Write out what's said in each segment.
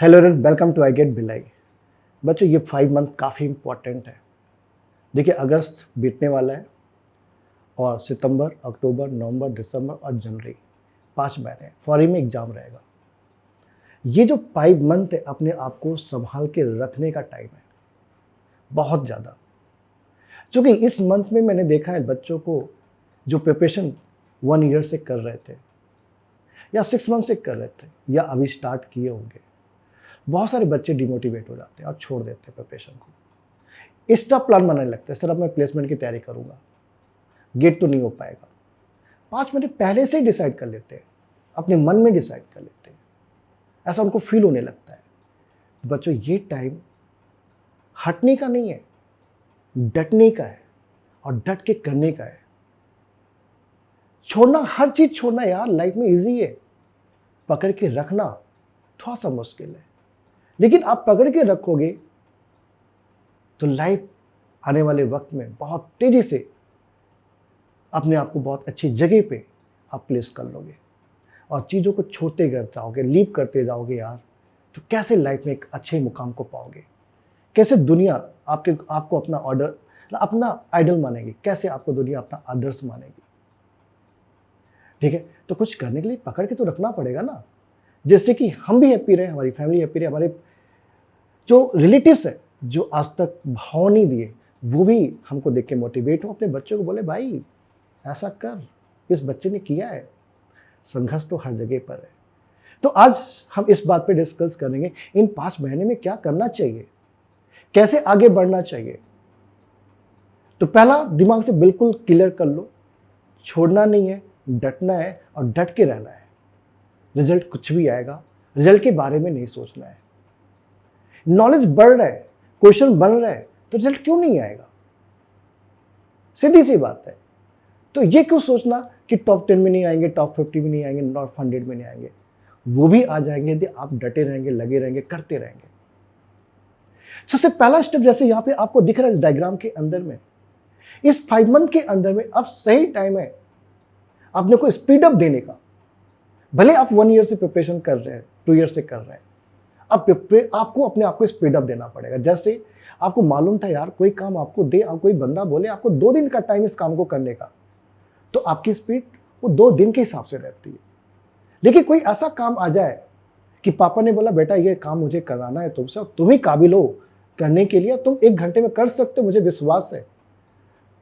Hello and welcome to I gate Bhilai. बच्चों, ये 5 month काफ़ी इम्पोर्टेंट है। देखिए, अगस्त बीतने वाला है और सितंबर, अक्टूबर, नवंबर, दिसंबर और जनवरी 5 महीने फौरी में एग्ज़ाम रहेगा। ये जो 5 मंथ है, अपने आप को संभाल के रखने का टाइम है, बहुत ज़्यादा। क्योंकि इस मंथ में मैंने देखा है बच्चों को जो प्रिपरेशन 1 ईयर से कर रहे थे या 6 मंथ से कर रहे थे या अभी स्टार्ट किए होंगे, बहुत सारे बच्चे डिमोटिवेट हो जाते हैं और छोड़ देते हैं प्रिपरेशन को। एक्स्ट्रा प्लान बनाने लगते हैं, सर अब मैं प्लेसमेंट की तैयारी करूंगा, गेट तो नहीं हो पाएगा। 5 महीने पहले से ही डिसाइड कर लेते हैं, अपने मन में डिसाइड कर लेते हैं, ऐसा उनको फील होने लगता है। बच्चों, ये टाइम हटने का नहीं है, डटने का है और डट के करने का है। छोड़ना, हर चीज छोड़ना यार लाइफ में इजी है, पकड़ के रखना थोड़ा सा मुश्किल है। लेकिन आप पकड़ के रखोगे तो लाइफ आने वाले वक्त में बहुत तेजी से अपने आप को बहुत अच्छी जगह पे आप प्लेस कर लोगे और चीज़ों को छोड़ते जाओगे, लीव करते जाओगे यार, तो कैसे लाइफ में एक अच्छे मुकाम को पाओगे? कैसे दुनिया आपको अपना ऑर्डर, अपना आइडल मानेगी? कैसे आपको दुनिया अपना आदर्श मानेगी? ठीक है, तो कुछ करने के लिए पकड़ के तो रखना पड़ेगा ना, जिससे कि हम भी हैप्पी रहे, हमारी फैमिली हैप्पी रहे, हमारे जो रिलेटिव्स है जो आज तक भाव नहीं दिए वो भी हमको देख के मोटिवेट हो, अपने बच्चों को बोले भाई ऐसा कर, इस बच्चे ने किया है। संघर्ष तो हर जगह पर है। तो आज हम इस बात पे डिस्कस करेंगे, इन 5 महीने में क्या करना चाहिए, कैसे आगे बढ़ना चाहिए। तो पहला, दिमाग से बिल्कुल क्लियर कर लो, छोड़ना नहीं है, डटना है और डट के रहना है। रिजल्ट कुछ भी आएगा, रिजल्ट के बारे में नहीं सोचना है। नॉलेज बढ़ रहा है, क्वेश्चन बन रहा है, तो रिजल्ट क्यों नहीं आएगा? सीधी सी बात है। तो ये क्यों सोचना कि टॉप 10 में नहीं आएंगे, टॉप 50 में नहीं आएंगे, टॉप 100 में नहीं आएंगे। वो भी आ जाएंगे यदि आप डटे रहेंगे, लगे रहेंगे, करते रहेंगे। सबसे पहला स्टेप जैसे यहां पे आपको दिख रहा है इस डायग्राम के अंदर में, इस 5 मंथ के अंदर में अब सही टाइम है अपने को स्पीड अप देने का। भले आप 1 ईयर से प्रिपरेशन कर रहे हैं, 2 ईयर से कर रहे हैं, अब आपको अपने आप को स्पीड अप देना पड़ेगा। जैसे आपको मालूम था यार, कोई काम आपको दे, कोई बंदा बोले आपको 2 दिन का टाइम इस काम को करने का, तो आपकी स्पीड वो 2 दिन के हिसाब से रहती है। लेकिन कोई ऐसा काम आ जाए कि पापा ने बोला बेटा ये काम मुझे कराना है तुमसे और तुम ही काबिल हो करने के लिए, तुम 1 घंटे में कर सकते हो, मुझे विश्वास है,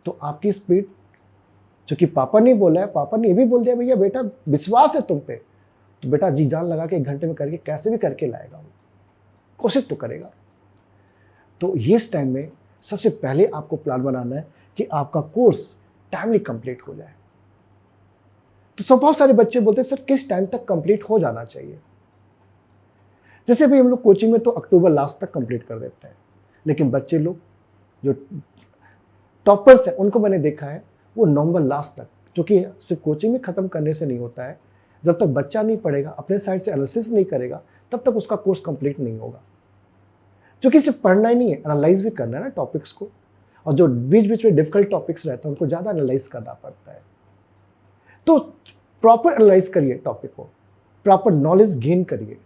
तो आपकी स्पीड, जो कि पापा ने बोला है, पापा ने ये भी बोल दिया भैया बेटा विश्वास है तुम पे, तो बेटा जी जान लगा के 1 घंटे में करके कैसे भी करके लाएगा, वो कोशिश तो करेगा। तो ये इस टाइम में सबसे पहले आपको प्लान बनाना है कि आपका कोर्स टाइमली कंप्लीट हो जाए। तो बहुत सारे बच्चे बोलते हैं सर किस टाइम तक कंप्लीट हो जाना चाहिए। जैसे अभी हम लोग कोचिंग में तो अक्टूबर लास्ट तक कंप्लीट कर देते हैं, लेकिन बच्चे लोग जो टॉपर्स हैं उनको मैंने देखा है वो नवंबर लास्ट तक, जो कि सिर्फ कोचिंग में खत्म करने से नहीं होता है, जब तक बच्चा नहीं पढ़ेगा, अपने साइड से एनालिसिस नहीं करेगा, तब तक उसका कोर्स कंप्लीट नहीं होगा। क्योंकि सिर्फ पढ़ना ही नहीं है, एनालाइज भी करना है ना टॉपिक्स को, और जो बीच बीच में डिफिकल्ट टॉपिक्स रहते हैं उनको ज़्यादा एनालाइज करना पड़ता है। तो प्रॉपर एनालाइज करिए टॉपिक को, प्रॉपर नॉलेज गेन करिए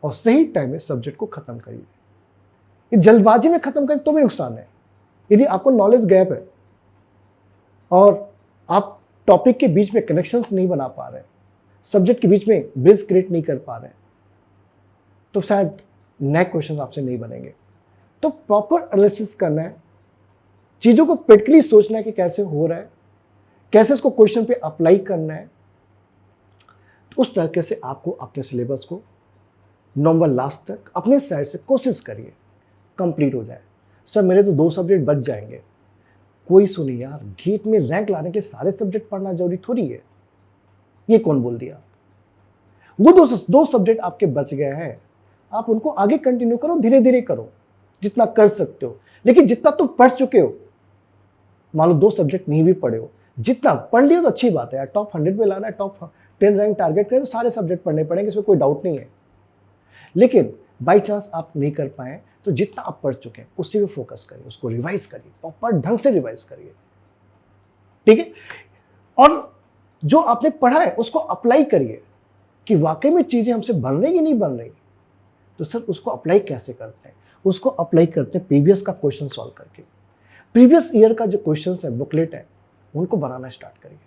और सही टाइम में सब्जेक्ट को खत्म करिए। ये जल्दबाजी में खत्म करें तो भी नुकसान है। यदि आपको नॉलेज गैप है और आप टॉपिक के बीच में कनेक्शंस नहीं बना पा रहे, सब्जेक्ट के बीच में ब्रिज क्रिएट नहीं कर पा रहे, तो शायद नए क्वेश्चन आपसे नहीं बनेंगे। तो प्रॉपर एनालिसिस करना है, चीज़ों को प्रैक्टिकली सोचना है कि कैसे हो रहा है, कैसे इसको क्वेश्चन पे अप्लाई करना है। तो उस तरीके से आपको अपने सिलेबस को नवंबर लास्ट तक अपने साइड से कोशिश करिए कंप्लीट हो जाए। सर मेरे तो 2 सब्जेक्ट बच जाएंगे, कोई सुनिए यार, गेट में रैंक लाने के सारे सब्जेक्ट पढ़ना जरूरी थोड़ी है। ये कौन बोल दिया? वो 2 सब्जेक्ट आपके बच गए हैं, आप उनको आगे कंटिन्यू करो, धीरे धीरे करो जितना कर सकते हो। लेकिन जितना तुम पढ़ चुके हो, मान लो 2 सब्जेक्ट नहीं भी पढ़े हो, जितना पढ़ लिया तो अच्छी बात है यार, टॉप 100 में लाना है, टॉप 10 रैंक टारगेट करें तो सारे सब्जेक्ट पढ़ने पड़ेंगे, इसमें कोई डाउट नहीं है। लेकिन बाई चांस आप नहीं कर पाए तो जितना आप पढ़ चुके हैं उसी पे फोकस करिए, उसको रिवाइज करिए, प्रॉपर ढंग से रिवाइज करिए, ठीक है। और जो आपने पढ़ा है उसको अप्लाई करिए कि वाकई में चीजें हमसे बन रही कि नहीं बन रही। तो सर उसको अप्लाई कैसे करते हैं? उसको अप्लाई करते हैं प्रीवियस का क्वेश्चन सॉल्व करके। प्रीवियस ईयर का जो क्वेश्चन है, बुकलेट है, उनको बनाना स्टार्ट करिए।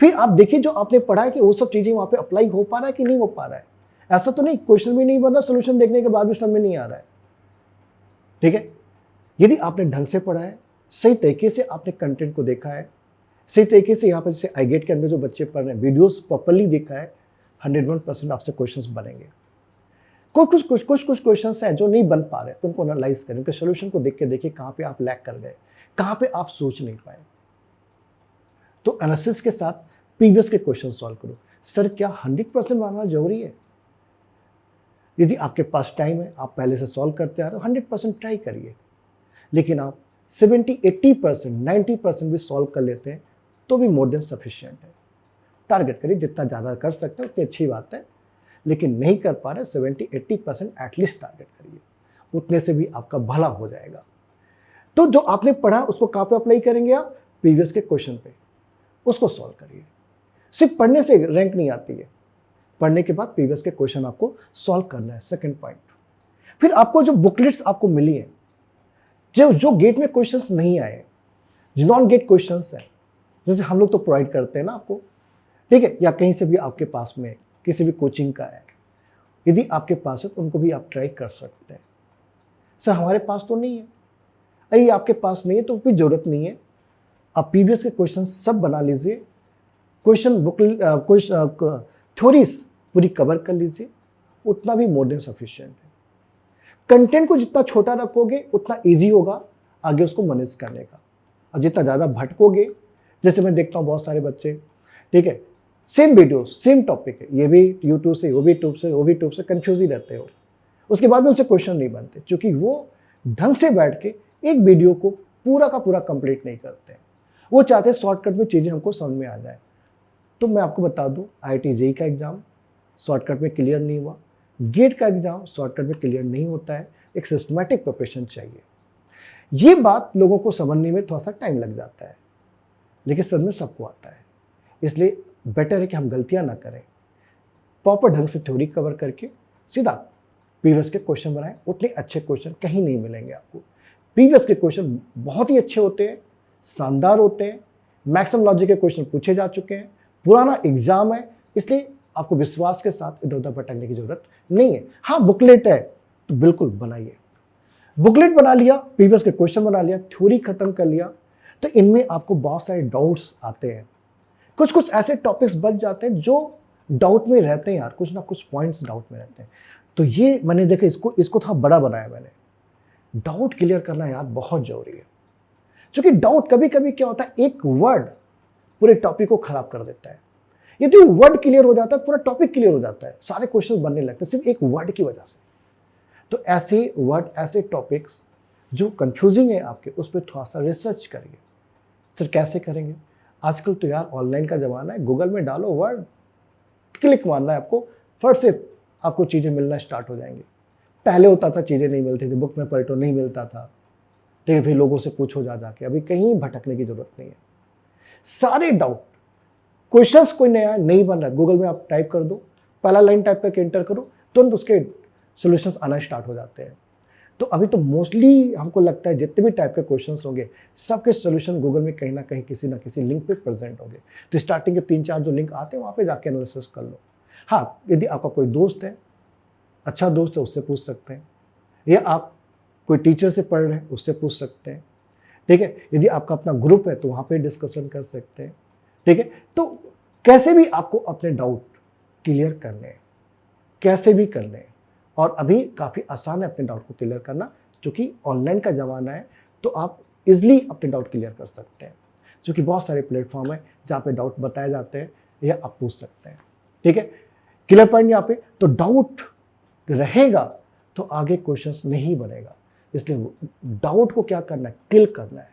फिर आप देखिए जो आपने पढ़ा है कि वो सब चीजें वहां पे अप्लाई हो पा रहा है कि नहीं हो पा रहा है। ऐसा तो नहीं क्वेश्चन भी नहीं बन रहा, सोल्यूशन देखने के बाद भी समझ में नहीं आ रहा है। ठीक है, यदि आपने ढंग से पढ़ा है, सही तरीके से आपने कंटेंट को देखा है, सही तरीके से यहाँ पर जैसे आईगेट के अंदर जो बच्चे पढ़ रहे हैं वीडियोस प्रॉपर्ली देखा है, 101% आपसे क्वेश्चंस बनेंगे। कुछ क्वेश्चंस हैं जो नहीं बन पा रहे, तो उनको एनालाइज करें, उनके सोल्यूशन को देख के देखिए कहाँ पे आप लैग कर गए, कहाँ पे आप सोच नहीं पाए। तो एनालिसिस के साथ प्रीवियस के क्वेश्चन सॉल्व करो। सर क्या 100% बनाना जरूरी है? यदि आपके पास टाइम है, आप पहले से सॉल्व करते आ रहे हो, 100% ट्राई करिए। लेकिन आप 70, 80%, 90% भी सॉल्व कर लेते हैं तो भी मोर देन सफिशिएंट है। टारगेट करिए, जितना ज़्यादा कर सकते हैं उतनी अच्छी बात है, लेकिन नहीं कर पा रहे 70, 80% एटलीस्ट टारगेट करिए, उतने से भी आपका भला हो जाएगा। तो जो आपने पढ़ा उसको कहाँ पे अप्लाई करेंगे आप? प्रीवियस के क्वेश्चन पे, उसको सॉल्व करिए। सिर्फ पढ़ने से रैंक नहीं आती है, पढ़ने के बाद प्रीवियस के क्वेश्चन आपको सॉल्व करना है। सेकंड पॉइंट, फिर आपको जो बुकलेट्स आपको मिली है, जो गेट में क्वेश्चंस नहीं आए, जो नॉन गेट क्वेश्चंस हैं, जैसे हम लोग तो प्रोवाइड करते हैं ना आपको, ठीक है, या कहीं से भी आपके पास में किसी भी कोचिंग का है, यदि आपके पास है तो उनको भी आप ट्राई कर सकते हैं। सर हमारे पास तो नहीं है, अरे आपके पास नहीं है तो कोई ज़रूरत नहीं है, आप प्रीवियस के क्वेश्चन सब बना लीजिए, क्वेश्चन बुक थ्योरीज पूरी कवर कर लीजिए, उतना भी मोर देन सफिशिएंट है। कंटेंट को जितना छोटा रखोगे उतना इजी होगा आगे उसको मैनेज करने का, और जितना ज़्यादा भटकोगे, जैसे मैं देखता हूँ बहुत सारे बच्चे, ठीक है, सेम वीडियो सेम टॉपिक है, ये भी यूट्यूब से, वो भी यूट्यूब से, वो भी यूट्यूब से, कन्फ्यूज ही रहते हो, उसके बाद में उनसे क्वेश्चन नहीं बनते, क्योंकि वो ढंग से बैठ के एक वीडियो को पूरा का पूरा कंप्लीट नहीं करते हैं। वो चाहते हैं शॉर्टकट में चीज़ें हमको समझ में आ जाए। तो मैं आपको बता दूं, IIT JEE का एग्जाम शॉर्टकट में क्लियर नहीं हुआ, गेट का एग्जाम शॉर्टकट में क्लियर नहीं होता है, एक सिस्टमैटिक प्रिपरेशन चाहिए। ये बात लोगों को समझने में थोड़ा सा टाइम लग जाता है, लेकिन सच में सबको आता है। इसलिए बेटर है कि हम गलतियां ना करें, प्रॉपर ढंग से थ्योरी कवर करके सीधा प्रीवियस के क्वेश्चन बनाएं। उतने अच्छे क्वेश्चन कहीं नहीं मिलेंगे आपको। प्रीवियस के क्वेश्चन बहुत ही अच्छे होते हैं, शानदार होते हैं, मैक्सिमम लॉजिक के क्वेश्चन पूछे जा चुके हैं, पुराना एग्जाम है, इसलिए आपको विश्वास के साथ इधर उधर भटकने की जरूरत नहीं है। हाँ बुकलेट है तो बिल्कुल बनाइए, बुकलेट बना लिया, प्रीवियस के क्वेश्चन बना लिया, थ्योरी खत्म कर लिया, तो इनमें आपको बहुत सारे डाउट्स आते हैं, कुछ ऐसे टॉपिक्स बच जाते हैं जो डाउट में रहते हैं यार, कुछ ना कुछ पॉइंट्स डाउट में रहते हैं। तो ये मैंने देखा, इसको थोड़ा बड़ा बनाया मैंने। डाउट क्लियर करना यार बहुत जरूरी है, क्योंकि डाउट कभी कभी क्या होता है, एक वर्ड पूरे टॉपिक को खराब कर देता है। यदि वर्ड क्लियर हो जाता है पूरा टॉपिक क्लियर हो जाता है, सारे क्वेश्चन बनने लगते हैं सिर्फ एक वर्ड की वजह से। तो ऐसे वर्ड, ऐसे टॉपिक्स जो कंफ्यूजिंग है आपके, उस पर थोड़ा सा रिसर्च करिए। सर कैसे करेंगे? आजकल तो यार ऑनलाइन का ज़माना है, गूगल में डालो वर्ड, क्लिक मारना है आपको, फट से आपको चीज़ें मिलना स्टार्ट हो जाएंगी। पहले होता था चीज़ें नहीं मिलती थी, बुक में पलटो नहीं मिलता था, ठीक है, फिर लोगों से पूछो जा जाके। अभी कहीं भटकने की जरूरत नहीं है, सारे डाउट, क्वेश्चंस कोई नया नहीं बन रहा है, गूगल में आप टाइप कर दो, पहला लाइन टाइप करके एंटर करो, तुरंत उसके सॉल्यूशंस आना स्टार्ट हो जाते हैं। तो अभी तो मोस्टली हमको लगता है जितने भी टाइप के क्वेश्चंस होंगे सबके सॉल्यूशन गूगल में कहीं ना कहीं किसी ना किसी लिंक पे प्रेजेंट होंगे। तो स्टार्टिंग के 3-4 जो लिंक आते हैं वहाँ पे जाके एनालिसिस कर लो। हाँ, यदि आपका कोई दोस्त है, अच्छा दोस्त है, उससे पूछ सकते हैं, या आप कोई टीचर से पढ़ रहे हैं उससे पूछ सकते हैं, ठीक है। यदि आपका अपना ग्रुप है तो वहाँ पे डिस्कशन कर सकते हैं, ठीक है। तो कैसे भी आपको अपने डाउट क्लियर करने हैं, कैसे भी करने हैं, और अभी काफ़ी आसान है अपने डाउट को क्लियर करना, क्योंकि ऑनलाइन का ज़माना है, तो आप इजली अपने डाउट क्लियर कर सकते हैं, क्योंकि बहुत सारे प्लेटफॉर्म है जहाँ पे डाउट बताए जाते हैं या आप पूछ सकते हैं, ठीक है। क्लियर पॉइंट यहाँ पे, तो डाउट रहेगा तो आगे क्वेश्चंस नहीं बनेगा, इसलिए डाउट को क्या करना है, किल करना है।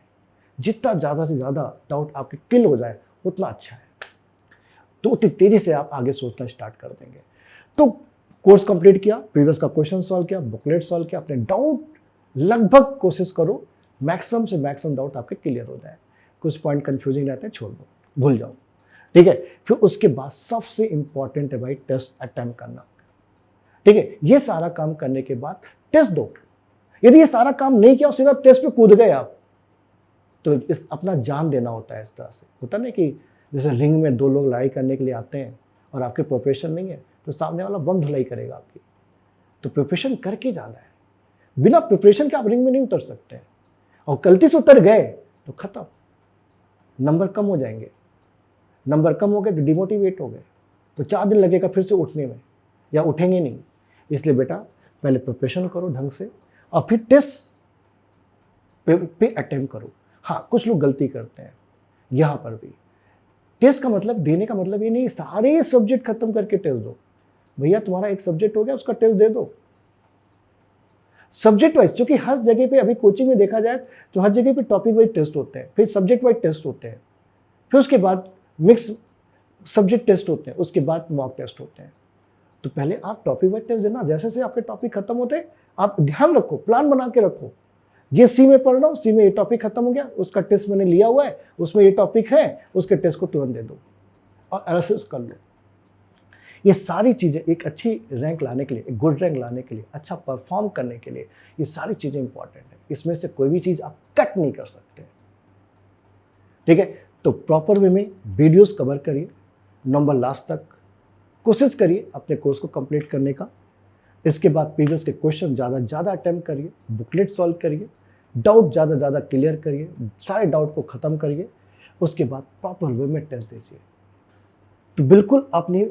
जितना ज़्यादा से ज़्यादा डाउट आपके किल हो जाए उतना अच्छा है, तो उतनी तेज़ी से आप आगे सोचना स्टार्ट कर देंगे। तो कोर्स कंप्लीट किया, प्रीवियस का क्वेश्चन सॉल्व किया, बुकलेट सॉल्व किया, अपने डाउट लगभग कोशिश करो मैक्सिमम से मैक्सिमम डाउट आपके क्लियर हो जाए। कुछ पॉइंट कंफ्यूजिंग रहते हैं, छोड़ दो, भूल जाओ, ठीक है। फिर उसके बाद सबसे इंपॉर्टेंट है भाई टेस्ट अटेम्प्ट करना। ठीक है, ये सारा काम करने के बाद टेस्ट दो। यदि ये सारा काम नहीं किया और सीधा टेस्ट पे कूद गए आप, तो अपना जान देना होता है। इस तरह से होता नहीं कि जैसे रिंग में 2 लोग लड़ाई करने के लिए आते हैं और आपके प्रिपरेशन नहीं है, तो सामने वाला बम धुलाई करेगा आपकी। तो प्रिपरेशन करके जाना है, बिना प्रिपरेशन के आप रिंग में नहीं उतर सकते हैं। और गलती से उतर गए तो खत्म, नंबर कम हो जाएंगे। नंबर कम हो गए तो डिमोटिवेट हो गए, तो 4 दिन लगेगा फिर से उठने में, या उठेंगे नहीं। इसलिए बेटा पहले प्रिपरेशन करो ढंग से और फिर टेस्ट पे अटेम्प्ट करो। हाँ, कुछ लोग गलती करते हैं यहाँ पर भी। टेस्ट का मतलब, देने का मतलब ये नहीं सारे सब्जेक्ट खत्म करके टेस्ट दो। भैया तुम्हारा एक सब्जेक्ट हो गया, उसका टेस्ट दे दो सब्जेक्ट वाइज, क्योंकि हर जगह पे अभी कोचिंग में देखा जाए तो हर जगह पे टॉपिक वाइज टेस्ट होते हैं, फिर सब्जेक्ट वाइज टेस्ट होते हैं, फिर उसके बाद मिक्स सब्जेक्ट टेस्ट होते हैं, उसके बाद मॉक टेस्ट होते हैं। तो पहले आप टॉपिक वाइज टेस्ट देना। जैसे जैसे आपके टॉपिक खत्म होते हैं आप ध्यान रखो, प्लान बना के रखो। ये सी में पढ़ रहा हूँ, सी में ये टॉपिक खत्म हो गया, उसका टेस्ट मैंने लिया हुआ है, उसमें ये टॉपिक है, उसके टेस्ट को तुरंत दे दो और एनालिसिस कर लो। ये सारी चीज़ें एक अच्छी रैंक लाने के लिए, एक गुड रैंक लाने के लिए, अच्छा परफॉर्म करने के लिए, ये सारी चीज़ें इंपॉर्टेंट है। इसमें से कोई भी चीज़ आप कट नहीं कर सकते। ठीक है, तो प्रॉपर वे में वीडियोस कवर करिए, नंबर लास्ट तक कोशिश करिए अपने कोर्स को कंप्लीट करने का। इसके बाद प्रीवियस के क्वेश्चन ज़्यादा अटेम्प्ट करिए, बुकलेट सॉल्व करिए, डाउट ज़्यादा क्लियर करिए, सारे डाउट को ख़त्म करिए। उसके बाद प्रॉपर वे में टेस्ट दीजिए। तो बिल्कुल अपनी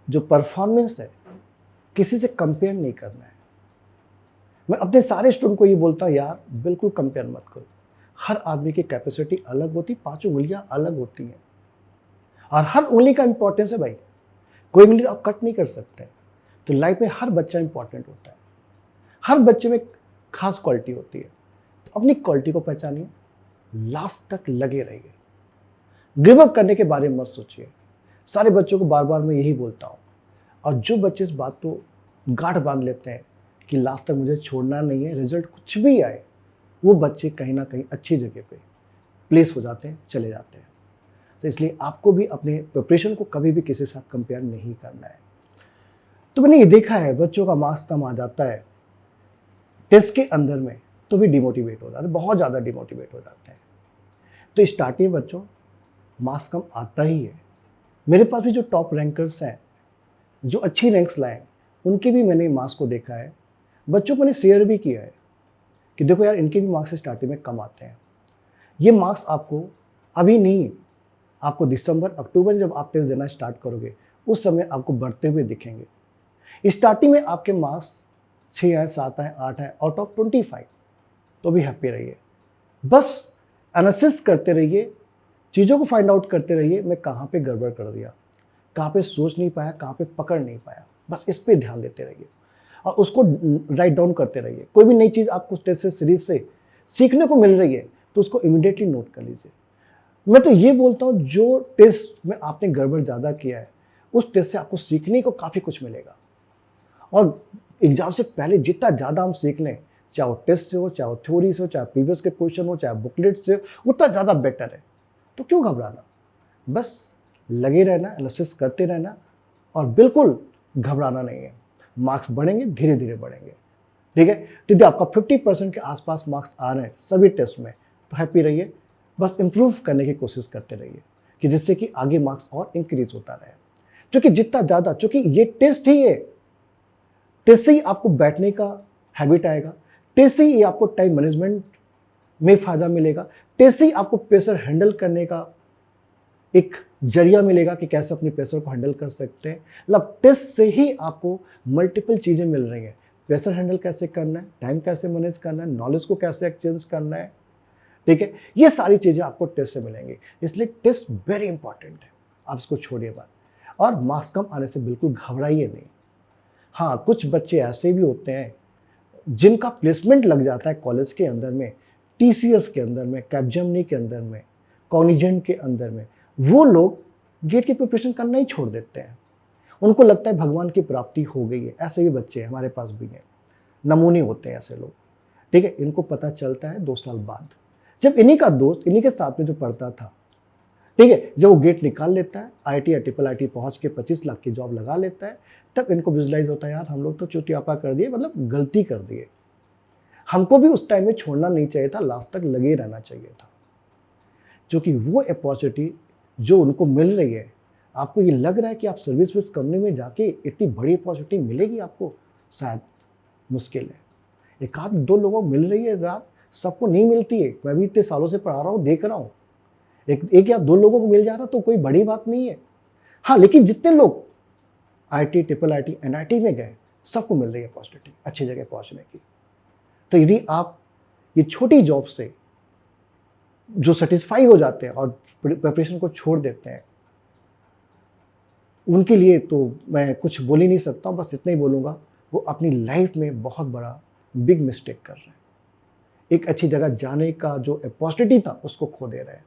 जो परफॉर्मेंस है किसी से कंपेयर नहीं करना है। मैं अपने सारे स्टूडेंट को ये बोलता हूँ, यार बिल्कुल कंपेयर मत करो। हर आदमी की कैपेसिटी अलग होती, 5 उंगलियां अलग होती हैं और हर उंगली का इंपॉर्टेंस है भाई। कोई उंगली आप कट नहीं कर सकते। तो लाइफ में हर बच्चा इंपॉर्टेंट होता है, हर बच्चे में खास क्वालिटी होती है। तो अपनी क्वालिटी को पहचानिए, लास्ट तक लगे रहिए, गिव अप करने के बारे में मत सोचिए। सारे बच्चों को बार बार मैं यही बोलता हूँ। और जो बच्चे इस बात को गांठ बांध लेते हैं कि लास्ट तक मुझे छोड़ना नहीं है, रिजल्ट कुछ भी आए, वो बच्चे कहीं ना कहीं अच्छी जगह पे प्लेस हो जाते हैं, चले जाते हैं। तो इसलिए आपको भी अपने प्रिपरेशन को कभी भी किसी के साथ कंपेयर नहीं करना है। तो मैंने ये देखा है, बच्चों का मार्क्स कम आ जाता है टेस्ट के अंदर में तो भी डिमोटिवेट हो जाते हैं, बहुत ज़्यादा डिमोटिवेट हो जाते हैं। तो स्टार्टिंग बच्चों मार्क्स कम आता ही है। मेरे पास भी जो टॉप रैंकर्स हैं, जो अच्छी रैंक्स लाए, उनके भी मैंने मार्क्स को देखा है। बच्चों को मैंने शेयर भी किया है कि देखो यार, इनके भी मार्क्स स्टार्टिंग में कम आते हैं। ये मार्क्स आपको अभी नहीं, आपको दिसंबर अक्टूबर जब आप टेस्ट देना स्टार्ट करोगे उस समय आपको बढ़ते हुए दिखेंगे। स्टार्टिंग में आपके मार्क्स 6 आए, 7 आए, 8 आए आउट ऑफ 25, तो भी हैप्पी रहिए। बस एनालिसिस करते रहिए, चीज़ों को फाइंड आउट करते रहिए, मैं कहाँ पे गड़बड़ कर दिया, कहाँ पे सोच नहीं पाया, कहाँ पे पकड़ नहीं पाया। बस इस पे ध्यान देते रहिए और उसको राइट डाउन करते रहिए। कोई भी नई चीज़ आपको टेस्ट से सीरीज से सीखने को मिल रही है तो उसको इमीडिएटली नोट कर लीजिए। मैं तो ये बोलता हूँ, जो टेस्ट में आपने गड़बड़ ज़्यादा किया है उस टेस्ट से आपको सीखने को काफ़ी कुछ मिलेगा। और एग्जाम से पहले जितना ज़्यादा हम सीख लें, चाहे वो टेस्ट से हो, चाहे वो थ्योरी से हो, चाहे प्रीवियस के क्वेश्चन हो, चाहे बुकलेट से हो, उतना ज़्यादा बेटर है। तो क्यों घबराना, बस लगे रहना, एनालिसिस करते रहना और बिल्कुल घबराना नहीं है। मार्क्स बढ़ेंगे, धीरे धीरे बढ़ेंगे। ठीक है, तो यदि आपका 50% के आसपास मार्क्स आ रहे हैं सभी टेस्ट में तो हैप्पी रहिए। बस इम्प्रूव करने की कोशिश करते रहिए कि जिससे कि आगे मार्क्स और इंक्रीज होता रहे। क्योंकि जितना ज़्यादा, क्योंकि ये टेस्ट ही है, टेस्ट से ही आपको बैठने का हैबिट आएगा, टेस्ट से ही आपको टाइम मैनेजमेंट में फ़ायदा मिलेगा, टेस्ट से ही आपको प्रेशर हैंडल करने का एक जरिया मिलेगा कि कैसे अपने प्रेशर को हैंडल कर सकते हैं। मतलब टेस्ट से ही आपको मल्टीपल चीज़ें मिल रही हैं, प्रेशर हैंडल कैसे करना है, टाइम कैसे मैनेज करना है, नॉलेज को कैसे एक्सचेंज करना है। ठीक है, ये सारी चीज़ें आपको टेस्ट से मिलेंगी। इसलिए टेस्ट वेरी इंपॉर्टेंट है, आप इसको छोड़िए मत। और मार्क्स कम आने से बिल्कुल घबराइए नहीं। हाँ, कुछ बच्चे ऐसे भी होते हैं जिनका प्लेसमेंट लग जाता है कॉलेज के अंदर में, TCS के अंदर में, कैपजेमिनी के अंदर में, कॉग्निजेंट के अंदर में। वो लोग गेट की प्रिपरेशन करना ही छोड़ देते हैं। उनको लगता है भगवान की प्राप्ति हो गई है। ऐसे भी बच्चे हमारे पास भी हैं, नमूने होते हैं ऐसे लोग। ठीक है, इनको पता चलता है 2 साल बाद, जब इन्हीं का दोस्त इन्हीं के साथ में जो पढ़ता था, ठीक है, जब वो गेट निकाल लेता है, IIT या IIIT पहुंच के 25 लाख की जॉब लगा लेता है, तब इनको विजुलाइज होता है यार हम लोग तो चुटियापा कर दिए, मतलब गलती कर दिए, हमको भी उस टाइम में छोड़ना नहीं चाहिए था, लास्ट तक लगे रहना चाहिए था। क्योंकि वो अपॉर्चुनिटी जो उनको मिल रही है, आपको ये लग रहा है कि आप सर्विस कंपनी में जाके इतनी बड़ी अपॉर्चुनिटी मिलेगी आपको, शायद मुश्किल है। एक आध दो लोगों को मिल रही है यार, सबको नहीं मिलती है। मैं भी इतने सालों से पढ़ा रहा हूँ, देख रहा हूँ, एक या दो लोगों को मिल जा रहा तो कोई बड़ी बात नहीं है। हाँ, लेकिन जितने लोग IT, ट्रिपल IT, NIT में गए, सबको मिल रही है अपॉर्चुनिटी अच्छी जगह पहुंचने की। तो यदि आप ये छोटी जॉब से जो सेटिस्फाई हो जाते हैं और प्रिपरेशन को छोड़ देते हैं, उनके लिए तो मैं कुछ बोल ही नहीं सकता हूँ, बस इतना ही बोलूँगा, वो अपनी लाइफ में बहुत बड़ा बिग मिस्टेक कर रहे हैं। एक अच्छी जगह जाने का जो अपॉर्चुनिटी था उसको खो दे रहे हैं।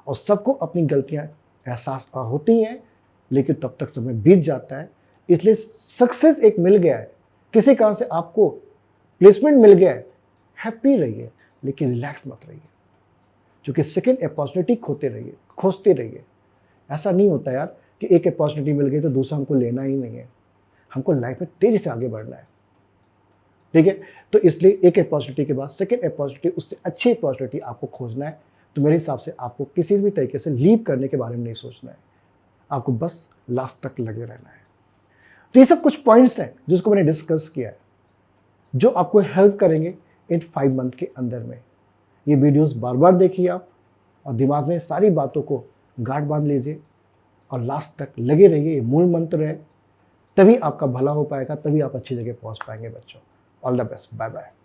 और सबको अपनी गलतियाँ एहसास होती हैं, लेकिन तब तक समय बीत जाता है। इसलिए सक्सेस एक मिल गया है, किसी कारण से आपको प्लेसमेंट मिल गया है, हैप्पी रहिए, लेकिन रिलैक्स मत रहिए, क्योंकि सेकेंड अपॉर्चुनिटी खोजते रहिए। ऐसा नहीं होता यार कि एक अपॉर्चुनिटी मिल गई तो दूसरा हमको लेना ही नहीं है, हमको लाइफ में तेजी से आगे बढ़ना है, ठीक है। तो इसलिए एक अपॉर्चुनिटी के बाद सेकेंड अपॉर्चुनिटी, उससे अच्छी अपॉर्चुनिटी आपको खोजना है। तो मेरे हिसाब से आपको किसी भी तरीके से लीव करने के बारे में नहीं सोचना है, आपको बस लास्ट तक लगे रहना है। तो ये सब कुछ पॉइंट्स हैं जिसको मैंने डिस्कस किया है, जो आपको हेल्प करेंगे इन 5 मंथ के अंदर में। ये वीडियोस बार बार देखिए आप, और दिमाग में सारी बातों को गांठ बांध लीजिए और लास्ट तक लगे रहिए। ये मूल मंत्र है, तभी आपका भला हो पाएगा, तभी आप अच्छी जगह पहुंच पाएंगे बच्चों। All the best, bye bye.